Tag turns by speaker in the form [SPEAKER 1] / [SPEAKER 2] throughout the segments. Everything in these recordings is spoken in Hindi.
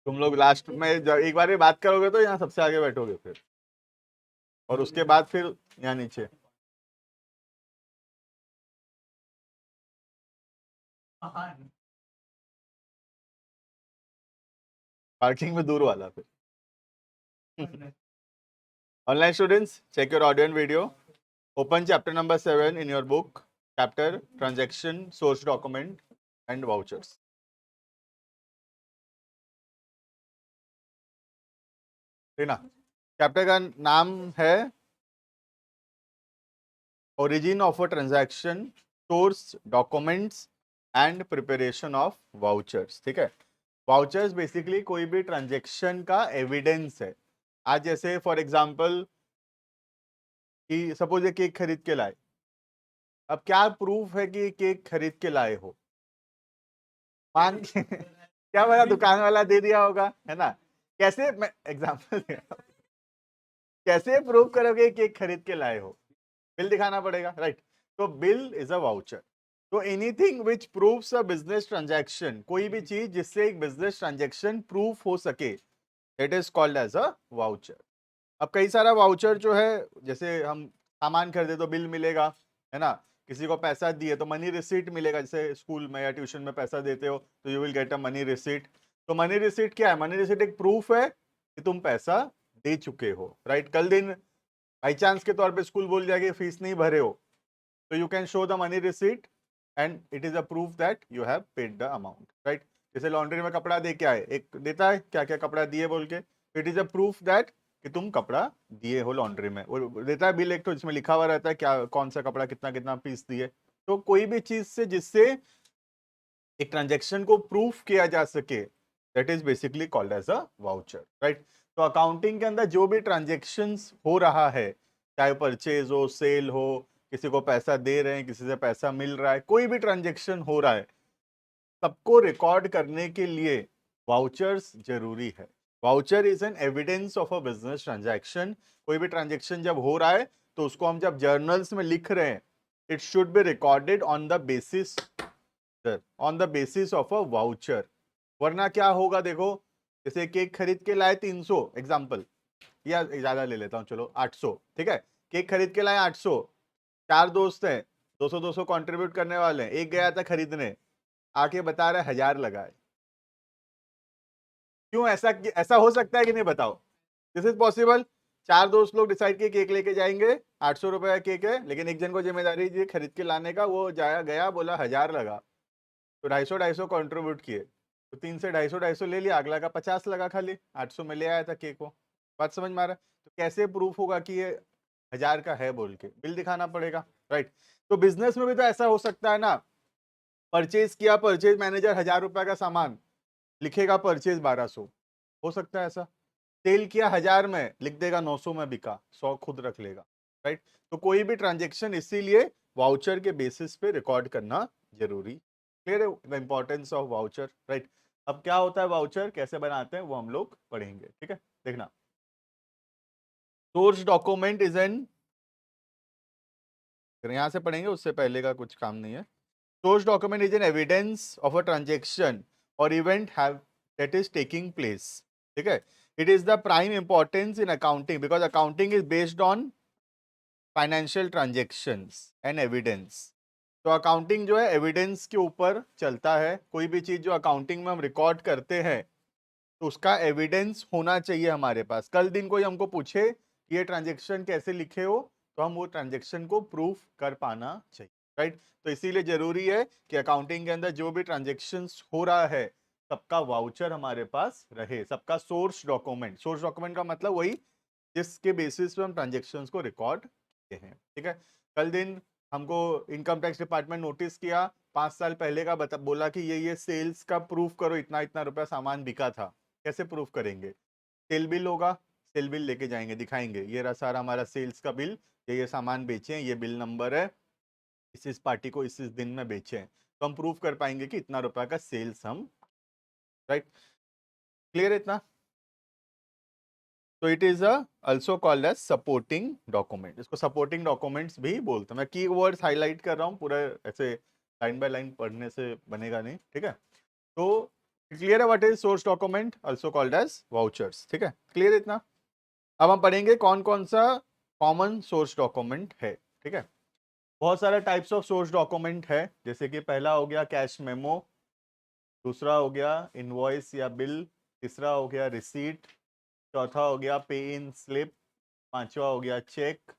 [SPEAKER 1] तुम लोग लास्ट में जब एक बार ये बात करोगे तो यहाँ सबसे आगे बैठोगे फिर, और उसके बाद फिर यहाँ नीचे। पार्किंग में दूर वाला फिर। Online students, check your audio and video. Open chapter number 7 in your book. Chapter transaction, source document and vouchers. ठीक ना? चैप्टर का नाम है origin of a transaction, source documents and preparation of vouchers. ठीक है, वाउचर्स बेसिकली कोई भी ट्रांजैक्शन का एविडेंस है। आज जैसे फॉर एग्जांपल कि सपोज ये केक खरीद के लाए, अब क्या प्रूफ है कि केक खरीद के लाए हो? मान के क्या पता दुकान वाला दे दिया होगा, है ना? कैसे, मैं एग्जांपल दे रहा हूं, कैसे प्रूव करोगे केक खरीद के लाए हो? बिल दिखाना पड़ेगा, राइट? तो बिल इज अ वाउचर। तो anything which proves a business transaction, कोई भी चीज जिससे एक बिजनेस ट्रांजैक्शन प्रूफ हो सके, it is called as a voucher. अब कई सारा वाउचर जो है, जैसे हम सामान खरीदे तो बिल मिलेगा, है ना? किसी को पैसा दिए तो मनी रिसीट मिलेगा, जैसे स्कूल में या ट्यूशन में पैसा देते हो तो you will get a money receipt. तो मनी रिसीट क्या है? मनी रिसीट एक प्रूफ है कि तुम पैसा दे चुके हो, राइट? कल दिन बाई चांस के तौर पे स्कूल बोल जाएगा कि फीस नहीं भरे हो, तो you can show the money receipt and it is a proof that you have paid the amount, right? जैसे लॉन्ड्री में कपड़ा दे के आए, एक देता है क्या क्या कपड़ा दिए बोल के, it is a proof that कि तुम कपड़ा दिए हो लॉन्ड्री में। वो देता है बिल, एक तो जिसमें लिखा हुआ रहता है क्या कौन सा कपड़ा कितना कितना पीस दिए। तो कोई भी चीज से जिससे एक ट्रांजेक्शन को प्रूफ किया जा सके, that is basically called as a voucher, right? तो अकाउंटिंग के अंदर जो भी ट्रांजेक्शन हो रहा है, चाहे परचेज हो, सेल हो, किसी को पैसा दे रहे हैं, किसी से पैसा मिल रहा है, कोई भी ट्रांजेक्शन हो रहा है, सबको रिकॉर्ड करने के लिए वाउचर्स जरूरी है। Voucher is an evidence of a business transaction. कोई भी ट्रांजैक्शन जब हो रहा है तो उसको हम जब जर्नल्स में लिख रहे हैं, it should be recorded on the basis of a voucher. वरना क्या होगा देखो, जैसे केक खरीद के लाए 300 एग्जाम्पल, या ज्यादा ले लेता हूं चलो 800, ठीक है? केक खरीद के लाए 800, चार दोस्त हैं, 200 200 कंट्रीब्यूट करने वाले हैं, एक गया था खरीदने, आके बता रहा है 1000 लगाए। क्यों? ऐसा ऐसा हो सकता है कि नहीं बताओ? This is possible. चार दोस्त लोग डिसाइड किए केक लेके जाएंगे, 800 रुपए का केक है, लेकिन एक जन को जिम्मेदारी दी खरीद के लाने का, वो जाया गया बोला 1000 लगा, तो 250 कंट्रीब्यूट किए, तो 3 से 250 ले लिया, अगला का 50 लगा, खाली 800 में ले आया था केक वो। बात समझ में आ रहा है? तो कैसे प्रूफ होगा कि ये 1000 का है बोल के? बिल दिखाना पड़ेगा, राइट? तो बिजनेस में भी तो ऐसा हो सकता है ना, परचेज किया, परचेज मैनेजर 1000 रुपए का सामान लिखेगा, परचेज 1200, हो सकता है ऐसा। सेल किया 1000 में, लिख देगा 900 में बिका, 100 खुद रख लेगा, राइट? तो कोई भी ट्रांजेक्शन इसीलिए वाउचर के बेसिस पे रिकॉर्ड करना जरूरी। क्लियर है the importance of voucher, right? अब क्या होता है वाउचर, कैसे बनाते हैं, वो हम लोग पढ़ेंगे, ठीक है? देखना, सोर्स डॉक्यूमेंट इज एन, यहां से पढ़ेंगे, उससे पहले का कुछ काम नहीं है। Source document is an evidence of a transaction और event have that is taking place, ठीक है? It is the prime importance in accounting because accounting is based on financial transactions and evidence. तो अकाउंटिंग जो है एविडेंस के ऊपर चलता है। कोई भी चीज जो अकाउंटिंग में हम रिकॉर्ड करते हैं तो उसका एविडेंस होना चाहिए हमारे पास। कल दिन कोई हमको पूछे कि ये ट्रांजेक्शन कैसे लिखे हो, तो हम वो ट्रांजेक्शन को प्रूफ कर पाना चाहिए, राइट? तो इसीलिए जरूरी है कि अकाउंटिंग के अंदर जो भी ट्रांजेक्शन हो रहा है सबका वाउचर हमारे पास रहे, सबका सोर्स डॉक्यूमेंट। सोर्स डॉक्यूमेंट का मतलब वही जिसके बेसिस पे हम ट्रांजेक्शन को रिकॉर्ड किए हैं, ठीक है? कल दिन हमको इनकम टैक्स डिपार्टमेंट नोटिस किया, 5 साल पहले का बोला कि ये सेल्स का प्रूफ करो, इतना इतना रुपया सामान बिका था। कैसे प्रूफ करेंगे? सेल बिल होगा, सेल बिल लेके जाएंगे, दिखाएंगे ये रहा सारा हमारा सेल्स का बिल, ये सामान बेचे हैं, ये बिल नंबर है, इस दिन को इस दिन में बेचे हैं, तो हम प्रूफ कर पाएंगे कि इतना रुपया का सेल्स हम, राइट? क्लियर है इतना? तो it is also called as supporting document. इसको सपोर्टिंग डॉक्यूमेंट्स भी बोलते हैं। मैं की वर्ड्स हाईलाइट कर रहा हूँ, पूरा ऐसे लाइन बाय लाइन पढ़ने से बनेगा नहीं, ठीक है? तो क्लियर है what is source document also called as vouchers, ठीक है, क्लियर इतना। अब हम पढ़ेंगे कौन कौन सा कॉमन सोर्स डॉक्यूमेंट है, ठीक है। बहुत सारे टाइप्स ऑफ सोर्स डॉक्यूमेंट है, जैसे कि पहला हो गया कैश मेमो, दूसरा हो गया इनवॉइस या बिल, तीसरा हो गया रिसीट, चौथा हो गया पे इन स्लिप, पांचवा हो गया चेक,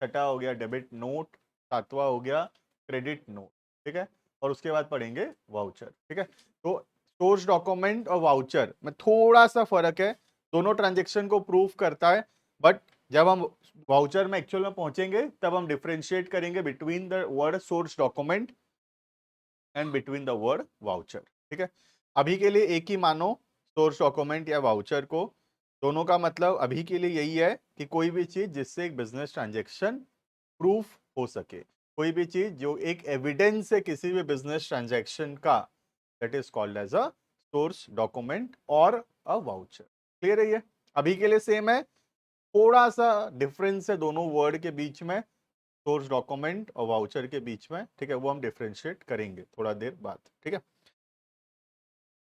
[SPEAKER 1] छठा हो गया डेबिट नोट, सातवां हो गया क्रेडिट नोट, ठीक है। और उसके बाद पढ़ेंगे वाउचर, ठीक है। तो सोर्स डॉक्यूमेंट और वाउचर में थोड़ा सा फर्क है, दोनों ट्रांजेक्शन को प्रूव करता है, बट जब हम वाउचर में एक्चुअल में पहुंचेंगे तब हम डिफरेंशिएट करेंगे between the word source document and between the word voucher, ठीक है। अभी के लिए एक ही मानो सोर्स डॉक्यूमेंट या वाउचर को, दोनों का मतलब अभी के लिए यही है कि कोई भी चीज जिससे एक बिजनेस ट्रांजेक्शन प्रूफ हो सके, कोई भी चीज जो एक एविडेंस है किसी भी बिजनेस ट्रांजेक्शन का, that is called as a source document और अ वाउचर। क्लियर है ये? अभी के लिए सेम है, थोड़ा सा डिफरेंस है दोनों वर्ड के बीच में, सोर्स डॉक्यूमेंट और वाउचर के बीच में, ठीक है, वो हम डिफरेंशिएट करेंगे थोड़ा देर बाद, ठीक है।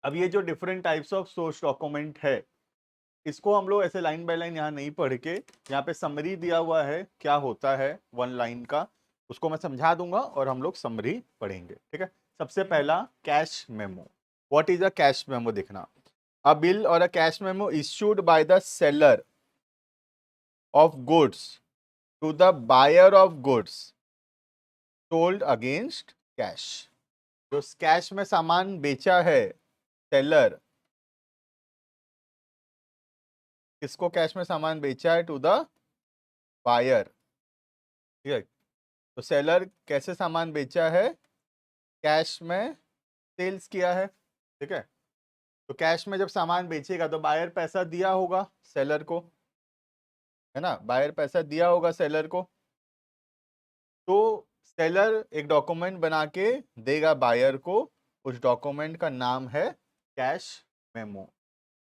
[SPEAKER 1] अब ये जो different types of source document है, इसको हम लोग ऐसे लाइन बाय लाइन यहाँ नहीं पढ़ के, यहाँ पे समरी दिया हुआ है क्या होता है वन लाइन का, उसको मैं समझा दूंगा और हम लोग समरी पढ़ेंगे, ठीक है। सबसे पहला cash memo. What is a cash memo? देखना, अ बिल और a cash memo issued by the seller of goods to the buyer of goods sold against cash. जो कैश में सामान बेचा है सेलर, किसको कैश में सामान बेचा है? टू द बायर, ठीक है। तो सेलर कैसे सामान बेचा है? कैश में सेल्स किया है, ठीक है। तो कैश में जब सामान बेचेगा तो बायर पैसा दिया होगा सेलर को, है ना, बायर पैसा दिया होगा सेलर को। तो सेलर एक डॉक्यूमेंट बना के देगा बायर को, उस डॉक्यूमेंट का नाम है कैश मेमो,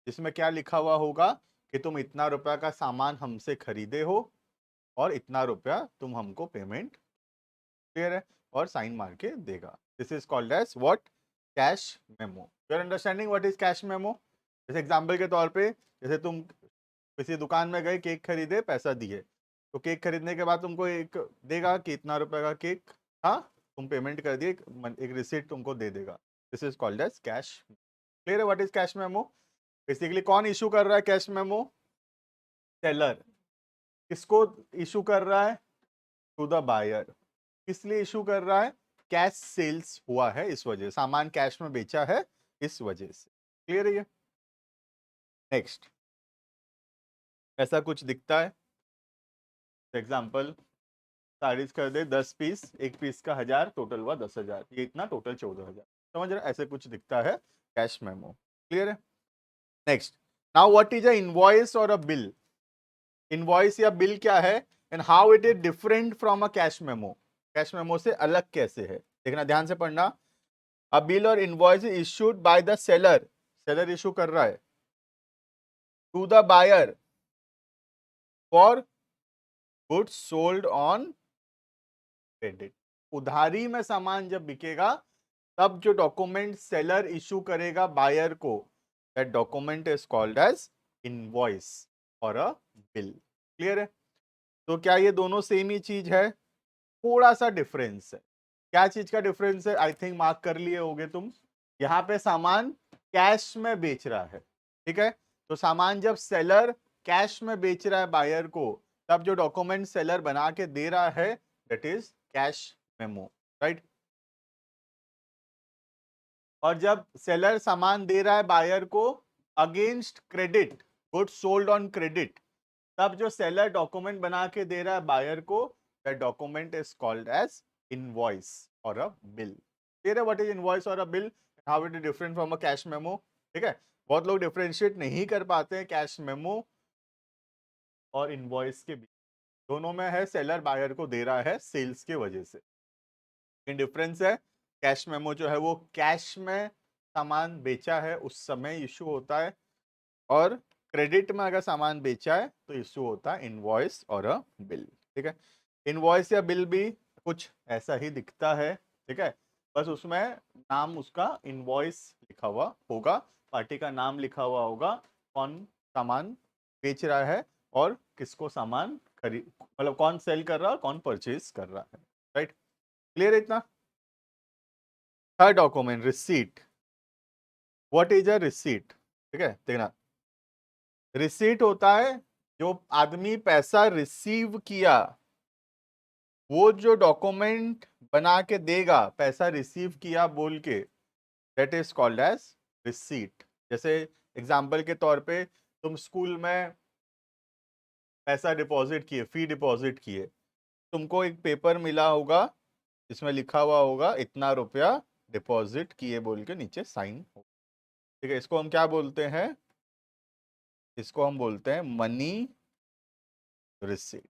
[SPEAKER 1] जिसमें क्या लिखा हुआ होगा कि तुम इतना रुपया का सामान हमसे खरीदे हो और इतना रुपया तुम हमको पेमेंट, क्लियर है, और साइन मार के देगा। This is called as what? Cash memo. You are understanding what is cash memo? जैसे एग्जांपल के तौर पे, जैसे तुम किसी दुकान में गए, केक खरीदे, पैसा दिए, तो केक खरीदने के बाद तुमको एक देगा कि इतना रुपए का केक था, तुम पेमेंट कर दिए, एक रिसीट तुमको दे देगा। This is called as cash. Clear है what is cash memo? Basically कौन इशू कर रहा है कैश मेमो? सेलर। किसको इशू कर रहा है? To the buyer. किस लिए इशू कर रहा है? कैश सेल्स हुआ है इस वजह, सामान कैश में बेचा है इस वजह से। क्लियर है ये? नेक्स्ट, ऐसा कुछ दिखता है, एग्जांपल, साड़ीज कर दे 10 पीस, एक पीस का 1000, टोटल हुआ 10,000, ये इतना टोटल 14,000, समझ रहे? ऐसे कुछ दिखता है कैश मेमो। क्लियर है? Next, now what is a invoice और अ बिल? इनवॉइस या बिल क्या है and how it is different from a cash memo? Cash memo से अलग कैसे है, देखना, ध्यान से पढ़ना। अ बिल और invoice issued by the seller, seller issue कर रहा है, to the buyer for goods sold on credit. उधारी में सामान जब बिकेगा तब जो डॉक्यूमेंट सेलर इशू करेगा बायर को, that document is called as invoice और अ बिल। क्लियर है? तो क्या ये दोनों सेम ही चीज है? थोड़ा सा डिफरेंस है। क्या चीज का डिफरेंस है? आई थिंक मार्क कर लिए होगे तुम। यहाँ पे सामान कैश में बेच रहा है, ठीक है। तो सामान जब सेलर कैश में बेच रहा है बायर को, तब जो डॉक्यूमेंट सेलर बना के दे रहा है, that is cash memo, right. और जब सेलर सामान दे रहा है बायर को against credit, good sold on credit, तब जो सेलर डॉक्यूमेंट बना के दे रहा है बायर को, that document is called as invoice और अ बिल। क्लियर है व्हाट इज इनवॉइस और a bill, how it is different from a cash memo? ठीक है, बहुत लोग डिफरेंशिएट नहीं कर पाते हैं कैश मेमो और इनवॉइस के बीच। दोनों में है सेलर बायर को दे रहा है सेल्स के वजह से। इन डिफरेंस है, कैश मेमो जो है वो कैश में सामान बेचा है उस समय इशू होता है, और क्रेडिट में अगर सामान बेचा है तो इशू होता है इनवॉइस और अ बिल। ठीक है, इनवॉइस या बिल भी कुछ ऐसा ही दिखता है, ठीक है, बस उसमें नाम उसका इनवॉइस लिखा हुआ होगा, पार्टी का नाम लिखा हुआ होगा, कौन सामान बेच रहा है और किसको सामान खरीद, मतलब कौन सेल कर रहा है, कौन परचेज कर रहा है, राइट। क्लियर है इतना। Third document, receipt. What is a receipt? ठीक है, देखना, रिसीट होता है जो आदमी पैसा रिसीव किया, वो जो डॉक्यूमेंट बना के देगा पैसा रिसीव किया बोल के, that is called as receipt. जैसे एग्जाम्पल के तौर पे तुम स्कूल में पैसा डिपॉजिट किए, फी डिपॉजिट किए, तुमको एक पेपर मिला होगा जिसमें लिखा हुआ होगा इतना रुपया डिपॉजिट किए बोल के नीचे साइन हो। ठीक है, इसको हम क्या बोलते हैं? इसको हम बोलते हैं मनी रिसीट,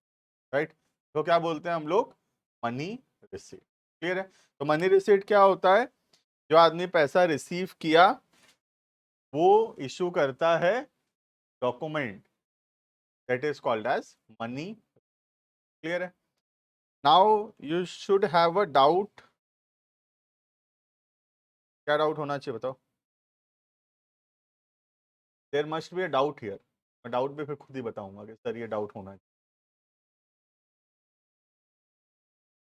[SPEAKER 1] राइट। तो क्या बोलते हैं हम लोग? Money receipt. क्लियर है? तो मनी रिसीट क्या होता है? जो आदमी पैसा रिसीव किया वो इशू करता है document, that is called as money. Clear है? Now you should have a doubt. क्या डाउट होना चाहिए बताओ? There must be a doubt here. मैं डाउट भी फिर खुद ही बताऊंगा कि सर ये डाउट होना चाहिए।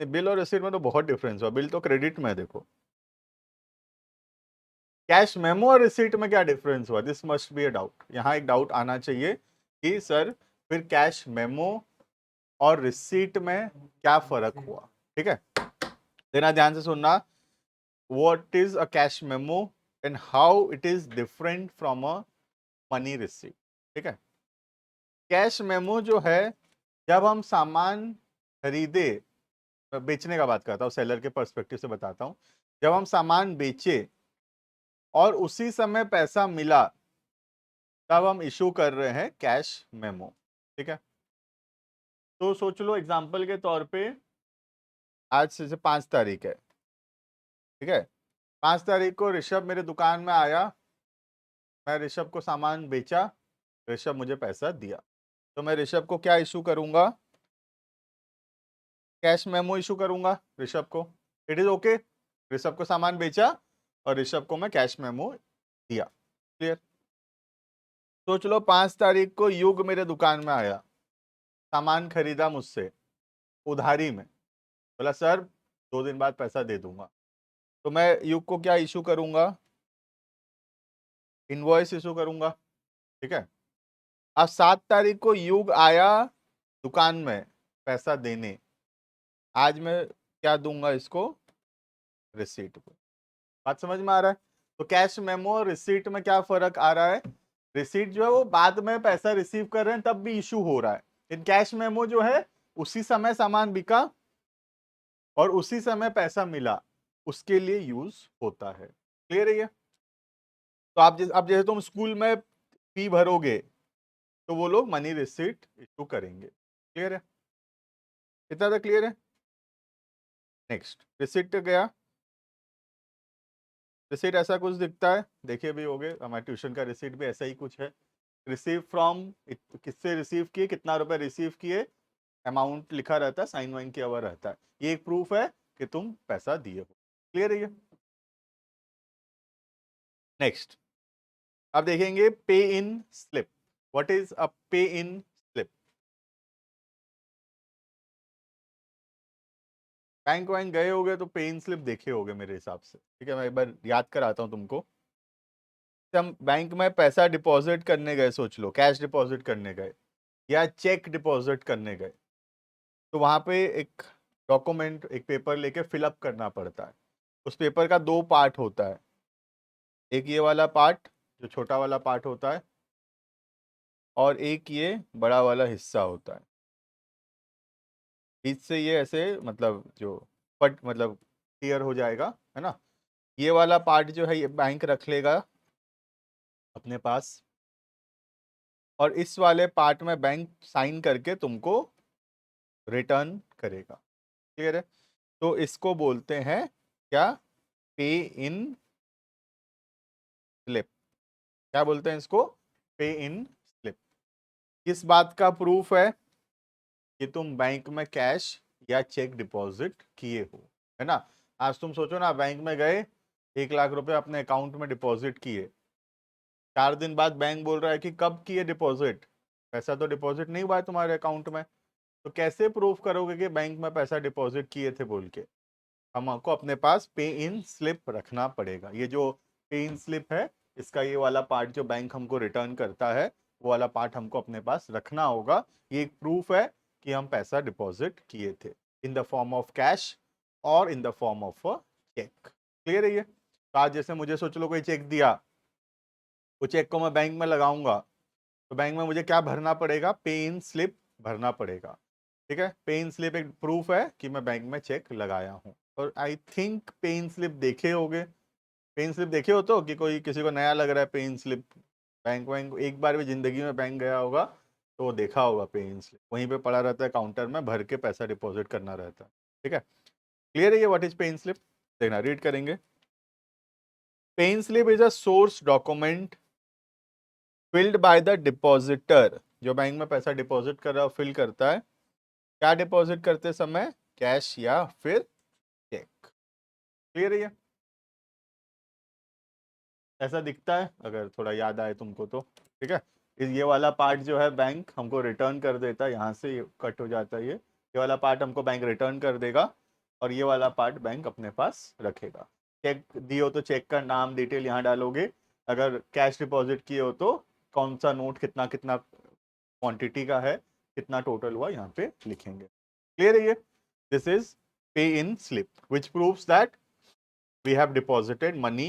[SPEAKER 1] बिल और रिसीट में तो बहुत डिफरेंस हुआ। बिल तो क्रेडिट में है, देखो। कैश मेमो और रिसीट में क्या डिफरेंस हुआ? This must be a doubt. यहाँ एक डाउट आना चाहिए कि सर फिर कैश मेमो और रिसीट में क्या फर्क हुआ? ठीक है, देना ध्यान से सुनना। What is a cash memo and how it is different from a money receipt? ठीक है, कैश मेमो जो है, जब हम सामान खरीदे, बेचने का बात करता हूँ, सेलर के पर्सपेक्टिव से बताता हूँ, जब हम सामान बेचे और उसी समय पैसा मिला, तब हम इशू कर रहे हैं कैश मेमो। ठीक है, तो सोच लो एग्जांपल के तौर पे, आज से 5 तारीख है, ठीक है, 5 तारीख को ऋषभ मेरे दुकान में आया, मैं ऋषभ को सामान बेचा, ऋषभ मुझे पैसा दिया, तो मैं ऋषभ को क्या इशू करूंगा? कैश मेमो इशू करूंगा ऋषभ को। इट इज ओके, ऋषभ को सामान बेचा और ऋषभ को मैं कैश मेमो दिया। क्लियर? सोच लो 5 तारीख को युग मेरे दुकान में आया, सामान खरीदा मुझसे उधारी में, बोला सर 2 दिन बाद पैसा दे दूंगा, तो मैं युग को क्या इशू करूंगा? इनवॉइस इशू करूंगा। ठीक है, अब 7 तारीख को युग आया दुकान में पैसा देने, आज मैं क्या दूंगा इसको? रिसीट को। बात समझ में आ रहा है? तो कैश मेमो और रिसीट में क्या फर्क आ रहा है? रिसीट जो है वो बाद में पैसा रिसीव कर रहे हैं तब भी इशू हो रहा है, इन कैश मेमो जो है उसी समय सामान बिका और उसी समय पैसा मिला, उसके लिए यूज होता है। क्लियर है ये? तो आप अब जैसे तुम स्कूल में फी भरोगे तो वो लोग मनी रिसीट इशू करेंगे। क्लियर है? इतना तो क्लियर है। नेक्स्ट, रिसीट गया। रिसीट ऐसा कुछ दिखता है, देखिए भी होगे, हमारे ट्यूशन का रिसीट भी ऐसा ही कुछ है। रिसीव फ्रॉम, किससे रिसीव किए, कितना रुपए रिसीव किए, अमाउंट लिखा रहता है, साइन वाइन किया हुआ रहता है, ये एक प्रूफ है कि तुम पैसा दिए हो। क्लियर है ये? नेक्स्ट, अब देखेंगे पे इन स्लिप। व्हाट इज अ पे इन स्लिप? बैंक वैंक गए होगे तो पे इन स्लिप देखे होगे मेरे हिसाब से। ठीक है, मैं एक बार याद कराता हूँ तुमको। हम बैंक में पैसा डिपॉजिट करने गए, सोच लो कैश डिपॉजिट करने गए या चेक डिपॉजिट करने गए, तो वहां पे एक डॉक्यूमेंट, एक पेपर लेके फिलअप करना पड़ता है। उस पेपर का 2 पार्ट होता है, एक ये वाला पार्ट जो छोटा वाला पार्ट होता है और एक ये बड़ा वाला हिस्सा होता है। बीच से ये ऐसे मतलब जो पट मतलब क्लियर हो जाएगा, है ना। ये वाला पार्ट जो है ये बैंक रख लेगा अपने पास, और इस वाले पार्ट में बैंक साइन करके तुमको रिटर्न करेगा। क्लियर है? तो इसको बोलते हैं क्या? पे इन स्लिप। क्या बोलते हैं इसको? पे इन स्लिप। किस बात का प्रूफ है? कि तुम बैंक में कैश या चेक डिपॉजिट किए हो, है ना। आज तुम सोचो ना, बैंक में गए, 1 लाख रुपए अपने अकाउंट में डिपॉजिट किए, 4 दिन बाद बैंक बोल रहा है कि कब किए डिपॉजिट, पैसा तो डिपॉजिट नहीं हुआ है तुम्हारे अकाउंट में, तो कैसे प्रूफ करोगे कि बैंक में पैसा डिपॉजिट किए थे बोल के? हमको अपने पास पे इन स्लिप रखना पड़ेगा। ये जो पे इन स्लिप है, इसका ये वाला पार्ट जो बैंक हमको रिटर्न करता है, वो वाला पार्ट हमको अपने पास रखना होगा। ये एक प्रूफ है कि हम पैसा डिपॉजिट किए थे, in the form of cash और in the form of a cheque. Clear है ये? तो आज जैसे मुझे सोच लो कोई चेक दिया, वो चेक को मैं बैंक में लगाऊंगा, तो बैंक में मुझे क्या भरना पड़ेगा? पे इन स्लिप भरना पड़ेगा। ठीक है, पे इन स्लिप एक प्रूफ है कि मैं बैंक में चेक लगाया हूँ। और आई थिंक पे इन स्लिप देखे होगे, पे इन स्लिप देखे हो तो, कि कोई किसी को नया लग रहा है पे इन स्लिप? बैंक वैंक एक बार भी जिंदगी में बैंक गया होगा तो वो देखा होगा पे इन स्लिप, वहीं पे पड़ा रहता है काउंटर में, भर के पैसा डिपॉजिट करना रहता है। ठीक है, क्लियर है ये व्हाट इज पे इन स्लिप? देखना, रीड करेंगे। Pay in slip is a source document filled by the depositor, जो बैंक में पैसा डिपॉजिट कर रहा है फिल करता है। क्या डिपॉजिट करते समय? कैश या फिर चेक। क्लियर है ये? ऐसा दिखता है अगर थोड़ा याद आए तुमको तो। ठीक है, ये वाला पार्ट जो है बैंक हमको रिटर्न कर देता है, यहाँ से कट हो जाता है ये वाला पार्ट हमको बैंक रिटर्न कर देगा, और ये वाला पार्ट बैंक अपने पास रखेगा। चेक दिए हो तो चेक का नाम डिटेल यहाँ डालोगे, अगर कैश डिपॉजिट किए हो तो कौन सा नोट कितना कितना क्वांटिटी का है, कितना टोटल हुआ, यहाँ पे लिखेंगे। क्लियर है ये? दिस इज पे in slip which proves that we have deposited money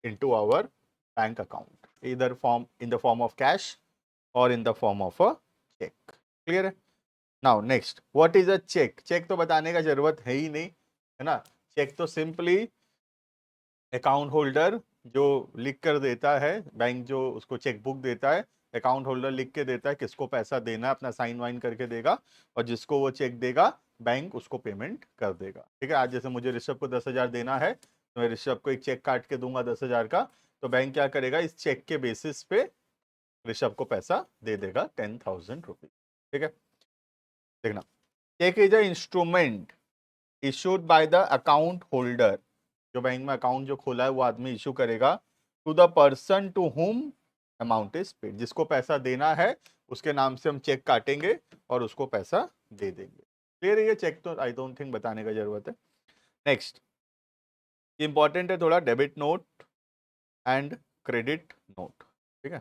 [SPEAKER 1] into our bank account, either form in the form of cash or in the form of a check. Clear है? Now next, what is a check? check तो बताने का जरूरत है ही नहीं, है ना? चेक तो सिंपली अकाउंट होल्डर जो लिख कर देता है, बैंक जो उसको चेक बुक देता है, अकाउंट होल्डर लिख के देता है किसको पैसा देना है, अपना साइन वाइन करके देगा, और जिसको वो चेक देगा बैंक उसको पेमेंट कर देगा। ठीक है, आज जैसे मुझे ऋषभ को 10,000 देना है, तो मैं ऋषभ को एक चेक काट के दूंगा 10,000 का, तो बैंक क्या करेगा? इस चेक के बेसिस पे ऋषभ को पैसा दे देगा 10,000 रुपीज। ठीक है, देखना, cheque is a instrument issued by the account holder, जो बैंक में अकाउंट जो खोला है वो आदमी इशू करेगा, to the person to whom amount is paid, जिसको पैसा देना है उसके नाम से हम चेक काटेंगे और उसको पैसा दे देंगे। क्लियर है ये? चेक तो आई डोंट थिंक बताने का जरूरत है। नेक्स्ट इंपॉर्टेंट है थोड़ा, debit note and credit note. ठीक है,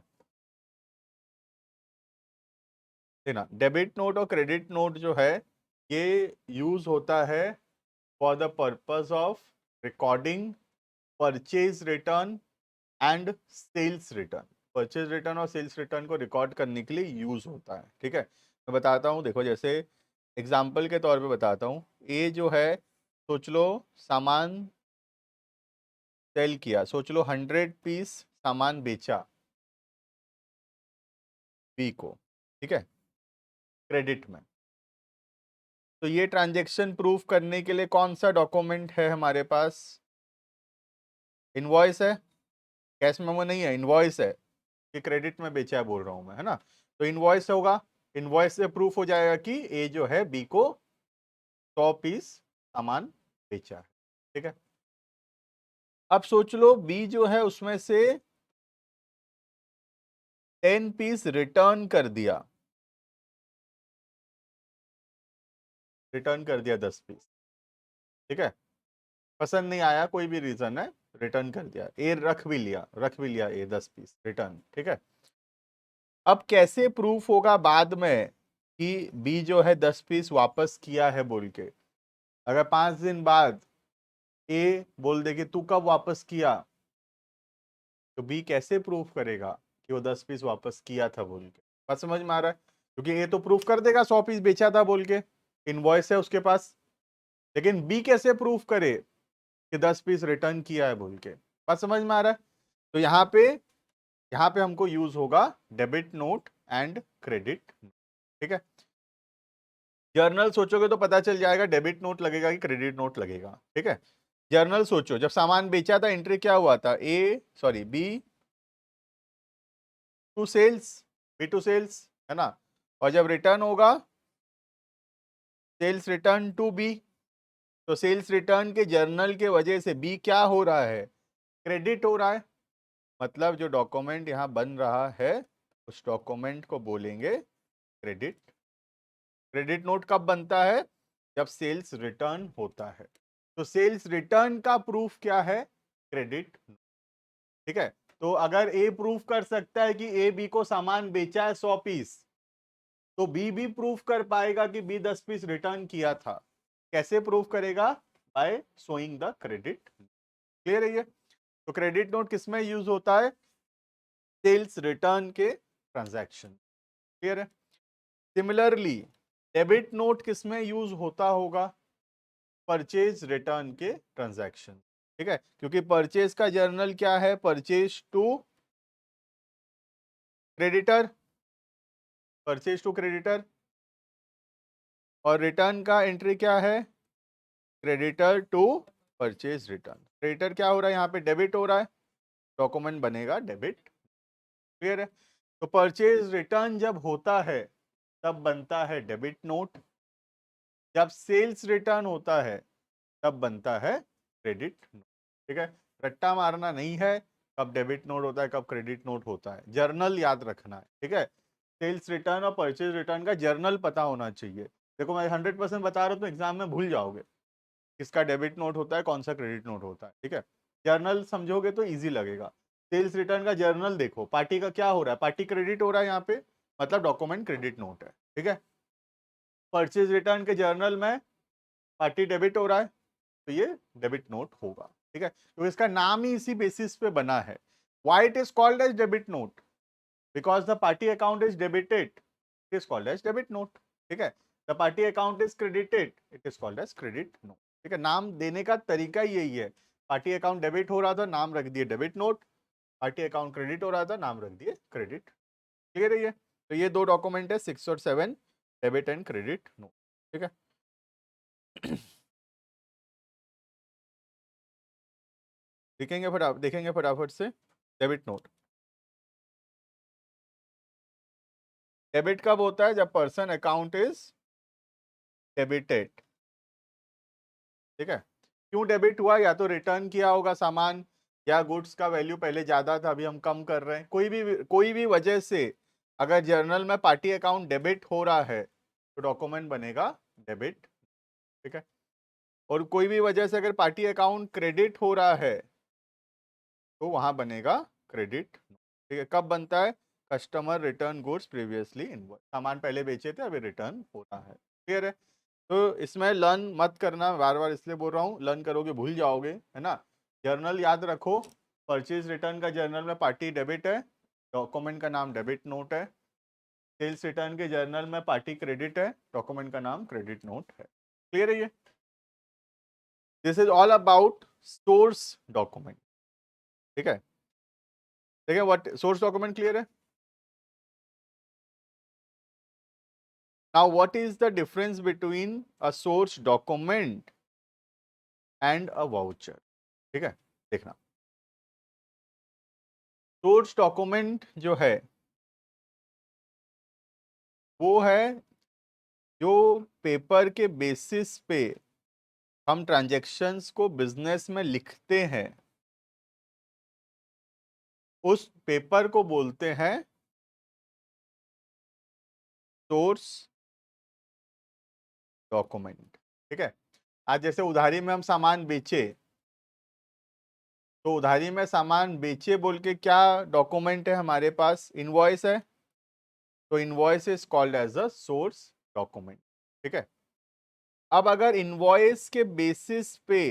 [SPEAKER 1] देखना, डेबिट नोट और क्रेडिट नोट जो है ये यूज होता है for the purpose of recording purchase return and sales return. Purchase return और सेल्स रिटर्न को रिकॉर्ड करने के लिए यूज होता है। ठीक है, मैं बताता हूँ, देखो जैसे एग्जाम्पल के तौर पे बताता हूँ, ये जो है सोच लो सामान सेल किया, सोच लो 100 पीस सामान बेचा बी को। ठीक है, क्रेडिट में। तो ये ट्रांजेक्शन प्रूफ करने के लिए कौन सा डॉक्यूमेंट है हमारे पास? इनवॉइस है, कैश मेमो नहीं है, इनवॉइस है कि क्रेडिट में बेचा है बोल रहा हूं मैं, है ना? तो इनवॉइस होगा, इनवॉइस से प्रूफ हो जाएगा कि ए जो है बी को 100 पीस सामान बेचा है। ठीक है, अब सोच लो बी जो है उसमें से 10 पीस रिटर्न कर दिया, रिटर्न कर दिया 10 पीस। ठीक है, पसंद नहीं आया, कोई भी रीजन है, रिटर्न कर दिया, ए रख भी लिया ए 10 पीस रिटर्न। ठीक है, अब कैसे प्रूफ होगा बाद में कि बी जो है 10 पीस वापस किया है बोल के? अगर 5 दिन बाद ए बोल दे कि तू कब वापस किया, तो बी कैसे प्रूफ करेगा कि वो 10 पीस वापस किया था बोल के? बात समझ में आ रहा है? क्योंकि ए तो प्रूफ कर देगा 100 पीस बेचा था बोल के, इनवॉइस है उसके पास, लेकिन बी कैसे प्रूफ करे कि 10 पीस रिटर्न किया है बोल के? बात समझ में आ रहा है? तो यहाँ पे हमको यूज होगा डेबिट नोट एंड क्रेडिट। ठीक है, जर्नल सोचोगे तो पता चल जाएगा डेबिट नोट लगेगा कि क्रेडिट नोट लगेगा। ठीक है, जर्नल सोचो, जब सामान बेचा था एंट्री क्या हुआ था? B to sales, B to sales, है ना? और जब रिटर्न होगा सेल्स रिटर्न टू बी, तो सेल्स रिटर्न के जर्नल के वजह से बी क्या हो रहा है? क्रेडिट हो रहा है। मतलब जो डॉक्यूमेंट यहाँ बन रहा है उस डॉक्यूमेंट को बोलेंगे क्रेडिट। क्रेडिट नोट कब बनता है? जब सेल्स रिटर्न होता है। तो सेल्स रिटर्न का प्रूफ क्या है? क्रेडिट। ठीक है, तो अगर ए प्रूफ कर सकता है कि ए बी को सामान बेचा है 100 पीस, तो बी भी प्रूफ कर पाएगा कि बी 10 पीस रिटर्न किया था। कैसे प्रूफ करेगा? By showing the credit. Clear है ये? तो क्रेडिट नोट किसमें यूज होता है? सेल्स रिटर्न के ट्रांजैक्शन। क्लियर है? सिमिलरली डेबिट नोट किसमें यूज होता होगा? परचेज रिटर्न के ट्रांजैक्शन। ठीक है, क्योंकि परचेज का जर्नल क्या है? Purchase to creditor, purchase to creditor. और रिटर्न का एंट्री क्या है? Creditor to purchase return. Creditor क्या हो रहा है यहाँ पे? डेबिट हो रहा है, डॉक्यूमेंट बनेगा डेबिट। क्लियर है? तो परचेज रिटर्न जब होता है तब बनता है डेबिट नोट। जब सेल्स रिटर्न होता है तब बनता है क्रेडिट नोट। ठीक है, रट्टा मारना नहीं है कब डेबिट नोट होता है कब क्रेडिट नोट होता है, जर्नल याद रखना है। ठीक है, सेल्स रिटर्न और परचेज रिटर्न का जर्नल पता होना चाहिए। देखो मैं 100% बता रहा हूँ तो एग्जाम में भूल जाओगे किसका डेबिट नोट होता है कौन सा क्रेडिट नोट होता है। ठीक है, जर्नल समझोगे तो इजी लगेगा। सेल्स रिटर्न का जर्नल देखो, पार्टी का क्या हो रहा है? पार्टी क्रेडिट हो रहा है यहाँ पे, मतलब डॉक्यूमेंट क्रेडिट नोट है। ठीक है, परचेज रिटर्न के जर्नल में पार्टी डेबिट हो रहा है तो ये डेबिट नोट होगा। ठीक है, तो इसका नाम ही इसी बेसिस पे बना है। Why it is called as debit note? Because the party account is debited, it is called as debit note. ठीक है, the party account is credited, it is called as credit note. ठीक है, नाम देने का तरीका यही है। पार्टी अकाउंट डेबिट हो रहा था, नाम रख दिए debit note. Party account credit हो रहा था, नाम रख दिए क्रेडिट। क्लियर है ये? तो ये दो डॉक्यूमेंट है 6 और 7, डेबिट एंड क्रेडिट नोट। ठीक है, देखेंगे फटाफट से। डेबिट नोट, डेबिट कब होता है? जब पर्सन अकाउंट इज डेबिटेड। ठीक है, क्यों डेबिट हुआ? या तो रिटर्न किया होगा सामान, या गुड्स का वैल्यू पहले ज्यादा था अभी हम कम कर रहे हैं, कोई भी वजह से अगर जर्नल में पार्टी अकाउंट डेबिट हो रहा है तो डॉक्यूमेंट बनेगा डेबिट। ठीक है, और कोई भी वजह से अगर पार्टी अकाउंट क्रेडिट हो रहा है तो वहां बनेगा क्रेडिट। ठीक है, कब बनता है? Customer return goods previously invoice, सामान पहले बेचे थे अभी रिटर्न हो रहा है। क्लियर है? तो इसमें लर्न मत करना, बार बार इसलिए बोल रहा हूँ, लर्न करोगे भूल जाओगे, है ना। जर्नल याद रखो, परचेज रिटर्न का जर्नल में पार्टी डेबिट है, डॉक्यूमेंट का नाम डेबिट नोट है। सेल्स रिटर्न के जर्नल में पार्टी क्रेडिट है, डॉक्यूमेंट का नाम क्रेडिट नोट है। क्लियर है ये? This is all about source document. ठीक है, देखिए व्हाट सोर्स डॉक्यूमेंट। क्लियर है? Now what is the difference between a source document and a voucher? ठीक है, देखना, सोर्स डॉक्यूमेंट जो है वो है जो पेपर के बेसिस पे हम ट्रांजैक्शंस को बिजनेस में लिखते हैं, उस पेपर को बोलते हैं सोर्स डॉक्यूमेंट। ठीक है, आज जैसे उधारी में हम सामान बेचे, तो उधारी में सामान बेचे बोल के क्या डॉक्यूमेंट है हमारे पास? इनवॉइस है, तो invoice is called as a source document. ठीक है, अब अगर इनवॉइस के बेसिस पे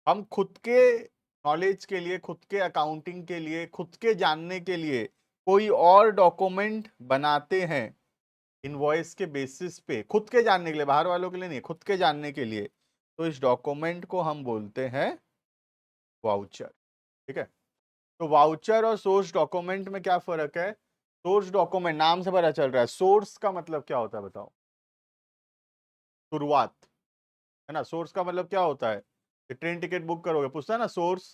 [SPEAKER 1] हम खुद के नॉलेज के लिए, खुद के अकाउंटिंग के लिए, खुद के जानने के लिए कोई और डॉक्यूमेंट बनाते हैं इनवॉइस के बेसिस पे, खुद के जानने के लिए, बाहर वालों के लिए नहीं, खुद के जानने के लिए, तो इस डॉक्यूमेंट को हम बोलते हैं वाउचर। ठीक है, तो वाउचर और सोर्स डॉक्यूमेंट में क्या फर्क है? सोर्स डॉक्यूमेंट नाम से पता चल रहा है, सोर्स का मतलब क्या होता है बताओ? शुरुआत, है ना। सोर्स का मतलब क्या होता है? ट्रेन टिकट बुक करोगे, पूछता है ना सोर्स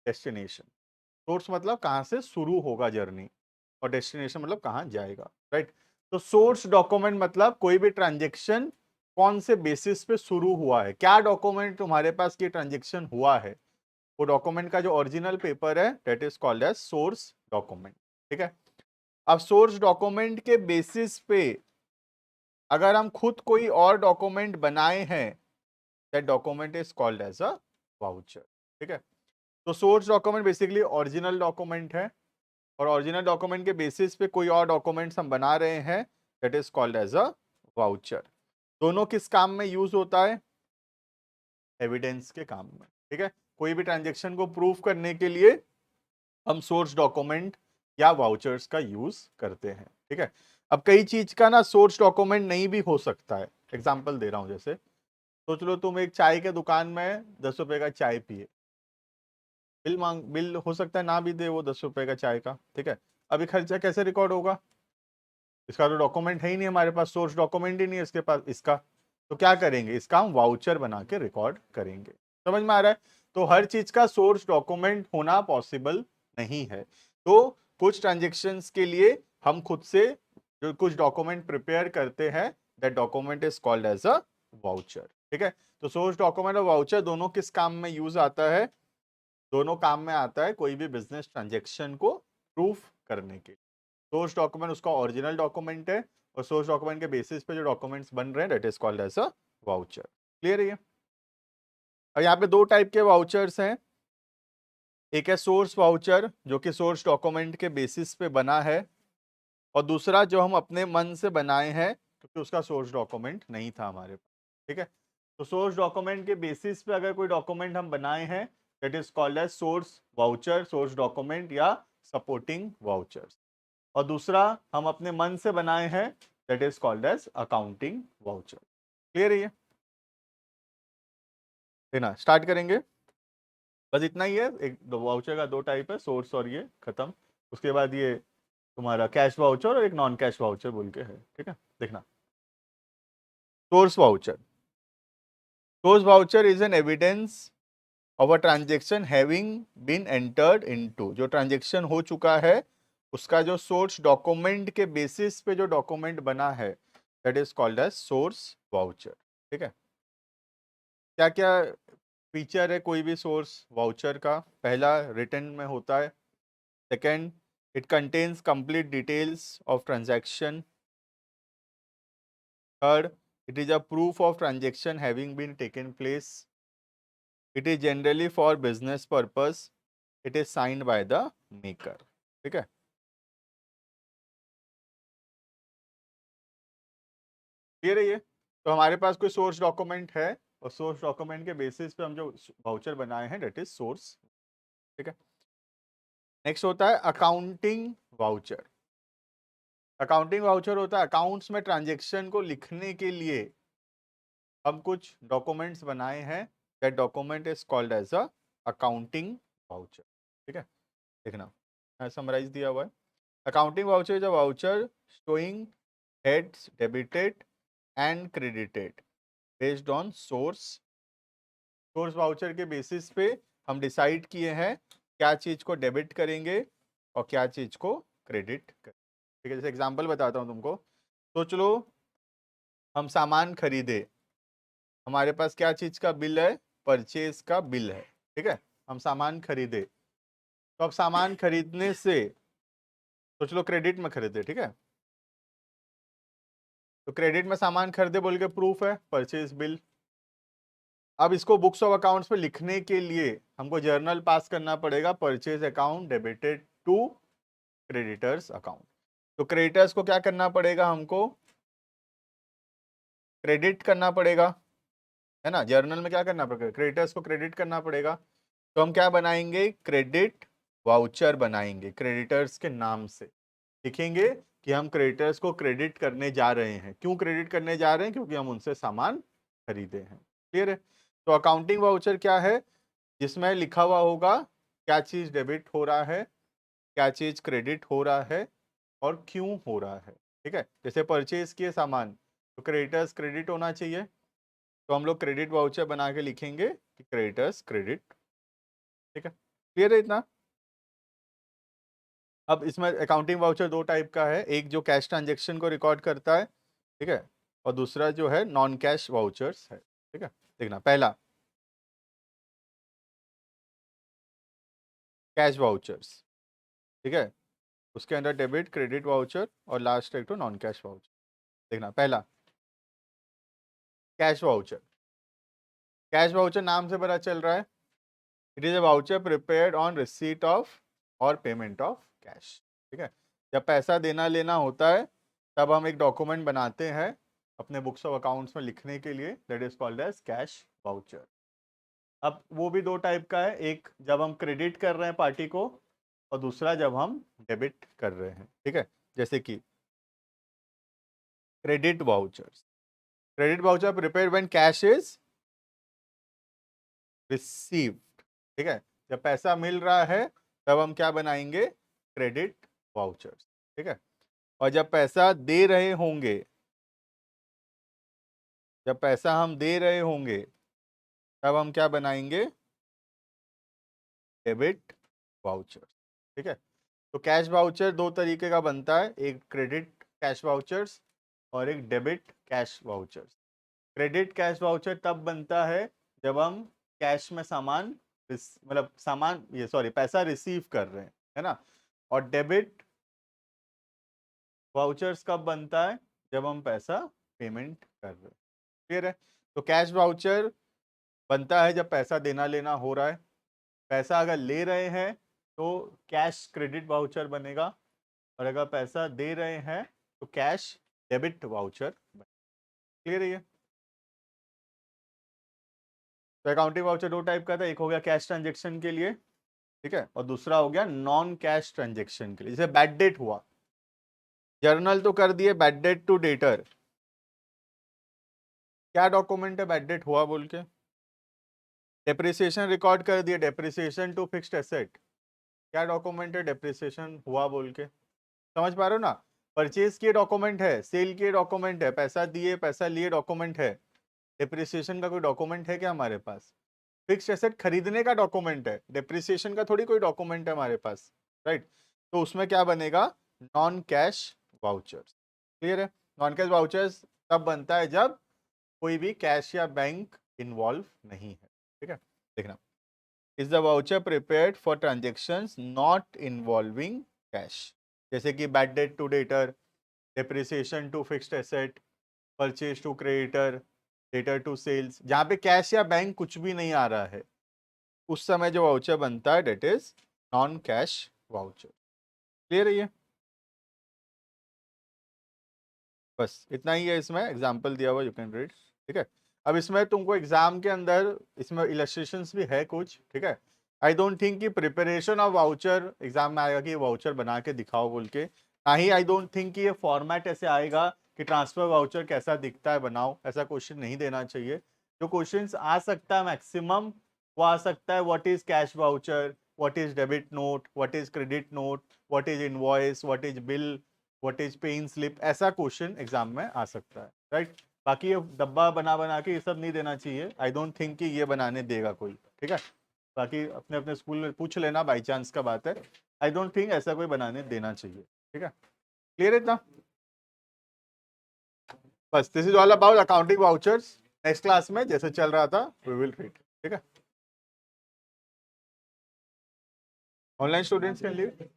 [SPEAKER 1] डेस्टिनेशन। सोर्स मतलब कहां से शुरू होगा जर्नी, और डेस्टिनेशन मतलब कहां जाएगा, राइट। तो सोर्स डॉक्यूमेंट मतलब कोई भी ट्रांजेक्शन कौन से बेसिस पे शुरू हुआ है, क्या डॉक्यूमेंट तुम्हारे पास ये ट्रांजेक्शन हुआ है, वो डॉक्यूमेंट का जो ओरिजिनल पेपर है that is called as source document, ठीक है। अब सोर्स डॉक्यूमेंट के बेसिस पे अगर हम खुद कोई और डॉक्यूमेंट बनाए हैं that document is called as a voucher, ठीक है। तो source document basically original document है और ओरिजिनल डॉक्यूमेंट के बेसिस पे कोई और डॉक्यूमेंट्स हम बना रहे हैं that is called as a voucher. दोनों किस काम में यूज होता है? एविडेंस के काम में, ठीक है। कोई भी ट्रांजेक्शन को प्रूफ करने के लिए हम सोर्स डॉक्यूमेंट या वाउचर्स का यूज करते हैं, ठीक है। अब कई चीज का ना सोर्स डॉक्यूमेंट नहीं भी हो सकता है। एग्जांपल दे रहा हूं, जैसे सोच लो तुम एक चाय के दुकान में 10 रुपए का चाय पिए, बिल हो सकता है ना भी दे वो 10 रुपए का चाय का, ठीक है। अभी खर्चा कैसे रिकॉर्ड होगा? इसका तो डॉक्यूमेंट है ही नहीं हमारे पास, सोर्स डॉक्यूमेंट ही नहीं है इसके पास इसका। तो क्या करेंगे? इसका हम वाउचर बना के रिकॉर्ड करेंगे। समझ में आ रहा है? तो हर चीज का सोर्स डॉक्यूमेंट होना पॉसिबल नहीं है। तो कुछ ट्रांजेक्शन्स के लिए हम खुद से जो कुछ डॉक्यूमेंट प्रिपेयर करते हैं that document is called as a voucher, ठीक है। तो सोर्स डॉक्यूमेंट और वाउचर दोनों किस काम में यूज आता है? दोनों काम में आता है कोई भी बिजनेस ट्रांजेक्शन को प्रूफ करने के। सोर्स डॉक्यूमेंट उसका ओरिजिनल डॉक्यूमेंट है और सोर्स डॉक्यूमेंट के बेसिस पे जो डॉक्यूमेंट्स बन रहे हैं that is called as a voucher. Clear है ये? और यहाँ पे दो टाइप के वाउचर्स हैं। एक है सोर्स वाउचर जो कि सोर्स डॉक्यूमेंट के बेसिस पे बना है, और दूसरा जो हम अपने मन से बनाए हैं क्योंकि उसका सोर्स डॉक्यूमेंट नहीं था हमारे पास, ठीक है। तो सोर्स डॉक्यूमेंट के बेसिस पे अगर कोई डॉक्यूमेंट हम बनाए हैं that is called as source voucher, source document या सपोर्टिंग वाउचर्स। और दूसरा हम अपने मन से बनाए हैं that is called as accounting voucher. Clear है ये? है ना? स्टार्ट करेंगे। बस इतना ही है, एक दो वाउचर का दो टाइप है, सोर्स और ये खत्म। उसके बाद ये तुम्हारा कैश वाउचर और एक नॉन कैश वाउचर बोल के है, ठीक है। देखना, source voucher. Source voucher is an evidence of a transaction having been entered into, जो ट्रांजेक्शन हो चुका है उसका जो सोर्स डॉक्यूमेंट के बेसिस पे जो डॉक्यूमेंट बना है that is called as source voucher, ठीक है। क्या क्या फीचर है कोई भी सोर्स वाउचर का? पहला, रिटर्न में होता है। Second, it contains complete details of transaction. Third, it is a proof of transaction having been taken place. It is generally for business purpose. It is signed by the maker, ठीक है। क्लियर है ये? तो हमारे पास कोई सोर्स डॉक्यूमेंट है और सोर्स डॉक्यूमेंट के बेसिस पे हम जो वाउचर बनाए हैं दैट इज सोर्स, ठीक है। नेक्स्ट होता है अकाउंटिंग वाउचर। अकाउंटिंग वाउचर होता है अकाउंट्स में ट्रांजेक्शन को लिखने के लिए हम कुछ डॉक्यूमेंट्स बनाए हैं that document is called as a accounting voucher, ठीक है। देखना, मैं समराइज दिया हुआ है। Accounting voucher is a voucher showing heads debited and credited based on source। Source voucher के बेसिस पे हम डिसाइड किए हैं क्या चीज को डेबिट करेंगे और क्या चीज को क्रेडिट करेंगे, ठीक है। जैसे एग्जांपल बताता हूँ तुमको। सोच लो हम सामान खरीदे, हमारे पास क्या चीज का बिल है? परचेज का बिल है, ठीक है। हम सामान खरीदे, तो अब सामान खरीदने से सोच लो क्रेडिट में खरीदे, ठीक है। तो क्रेडिट में सामान खरीदे बोल के प्रूफ है परचेज बिल। अब इसको बुक्स ऑफ अकाउंट्स पे लिखने के लिए हमको जर्नल पास करना पड़ेगा, purchase account debited to creditors account. तो क्रेडिटर्स को क्या करना पड़ेगा? हमको क्रेडिट करना पड़ेगा, है ना। जर्नल में क्या करना पड़ेगा? क्रेडिटर्स को क्रेडिट करना पड़ेगा। तो हम क्या बनाएंगे? क्रेडिट वाउचर बनाएंगे, क्रेडिटर्स के नाम से लिखेंगे कि हम क्रेडिटर्स को क्रेडिट करने जा रहे हैं। क्यों क्रेडिट करने जा रहे हैं? क्योंकि हम उनसे सामान खरीदे हैं। क्लियर है? तो अकाउंटिंग वाउचर क्या है? जिसमें लिखा हुआ होगा क्या चीज डेबिट हो रहा है, क्या चीज क्रेडिट हो रहा है और क्यों हो रहा है, ठीक है। जैसे परचेज किए सामान तो क्रेडिटर्स क्रेडिट होना चाहिए, तो हम लोग क्रेडिट वाउचर बना के लिखेंगे कि क्रेडिटर्स क्रेडिट, ठीक है। क्लियर है इतना? अब इसमें अकाउंटिंग वाउचर दो टाइप का है, एक जो कैश ट्रांजेक्शन को रिकॉर्ड करता है, ठीक है, और दूसरा जो है नॉन कैश वाउचर्स है, ठीक है। देखना, पहला कैश वाउचर्स, ठीक है। उसके अंदर डेबिट, क्रेडिट वाउचर और लास्ट एक तो नॉन कैश वाउचर। देखना पहला कैश वाउचर। कैश वाउचर नाम से पता चल रहा है, it is a voucher prepared on receipt of और पेमेंट ऑफ कैश, ठीक है। जब पैसा देना लेना होता है तब हम एक डॉक्यूमेंट बनाते हैं अपने बुक्स ऑफ अकाउंट्स में लिखने के लिए, that is called as cash voucher. अब वो भी दो टाइप का है, एक जब हम क्रेडिट कर रहे हैं पार्टी को और दूसरा जब हम डेबिट कर रहे हैं, ठीक है। जैसे कि credit vouchers, credit voucher prepared when cash is received, ठीक है। जब पैसा मिल रहा है तब हम क्या बनाएंगे, क्रेडिट वाउचर्स, ठीक है। और जब पैसा दे रहे होंगे, जब पैसा हम दे रहे होंगे तब हम क्या बनाएंगे, डेबिट वाउचर्स, ठीक है। तो कैश वाउचर दो तरीके का बनता है, एक क्रेडिट कैश वाउचर्स और एक debit cash vouchers. Credit cash voucher तब बनता है जब हम कैश में सामान मतलब सामान ये सॉरी पैसा रिसीव कर रहे हैं, है ना। और डेबिट वाउचर्स कब बनता है, जब हम पैसा पेमेंट कर रहे हैं, क्लियर है। तो कैश वाउचर बनता है जब पैसा देना लेना हो रहा है, पैसा अगर ले रहे हैं तो कैश क्रेडिट वाउचर बनेगा, और अगर पैसा दे रहे हैं तो कैश डेबिट वाउचर बनेगा, क्लियर है ये। तो अकाउंटिंग वाउचर दो टाइप का था, एक हो गया कैश ट्रांजेक्शन के लिए, ठीक है, और दूसरा हो गया नॉन कैश ट्रांजेक्शन के लिए। जैसे बैड डेट हुआ, जर्नल तो कर दिए बैड डेट टू डेटर, क्या डॉक्यूमेंट है बैड डेट हुआ बोल के, डेप्रिसिएशन रिकॉर्ड कर दिए, डेप्रिसिएशन टू फिक्स्ड एसेट, क्या डॉक्यूमेंट है, डेप्रिसिएशन हुआ बोल के, समझ पा रहे हो ना। परचेज किए डॉक्यूमेंट है, सेल किए डॉक्यूमेंट है, पैसा दिए पैसा लिए डॉक्यूमेंट है, डेप्रिसिएशन का कोई डॉक्यूमेंट है क्या हमारे पास, फिक्स्ड एसेट खरीदने का डॉक्यूमेंट है, डेप्रिसिएशन का थोड़ी कोई डॉक्यूमेंट है हमारे पास, राइट। तो उसमें क्या बनेगा, नॉन कैश वाउचर्स, क्लियर है। नॉन कैश वाउचर्स तब बनता है जब कोई भी कैश या बैंक इन्वॉल्व नहीं है, ठीक है। देखना, is the voucher prepared for transactions not involving cash, जैसे कि bad debt to debtor, depreciation to fixed asset, purchase to creditor, debtor to sales, जहां पे कैश या बैंक कुछ भी नहीं आ रहा है उस समय जो वाउचर बनता है that is non cash voucher, clear है ये। बस इतना ही है, इसमें एग्जाम्पल दिया हुआ, यू कैन रीड, ठीक है। अब इसमें तुमको एग्जाम के अंदर इसमें इलस्ट्रेशंस भी है कुछ, ठीक है। आई डोंट थिंक कि प्रिपरेशन ऑफ वाउचर एग्जाम में आएगा कि वाउचर बना के दिखाओ बोल के, ना ही आई डोंट थिंक कि ये फॉर्मेट ऐसे आएगा कि ट्रांसफर वाउचर कैसा दिखता है बनाओ, ऐसा क्वेश्चन नहीं देना चाहिए। जो क्वेश्चंस आ सकता है मैक्सिमम वो आ सकता है, what is cash voucher, what is debit note, what is credit note, what is invoice, what is bill, what is paying slip, ऐसा क्वेश्चन एग्जाम में आ सकता है, राइट। बाकी ये डब्बा बना बना के ये सब नहीं देना चाहिए, आई डोंट थिंक कि ये बनाने देगा कोई, ठीक है। बाकी अपने अपने स्कूल में पूछ लेना, बाई चांस का बात है, आई डोंट थिंक ऐसा कोई बनाने देना चाहिए, ठीक है, क्लियर है इतना। बस this is all about accounting vouchers, next class में जैसे चल रहा था वी विल रीड, ठीक है। Online students can leave.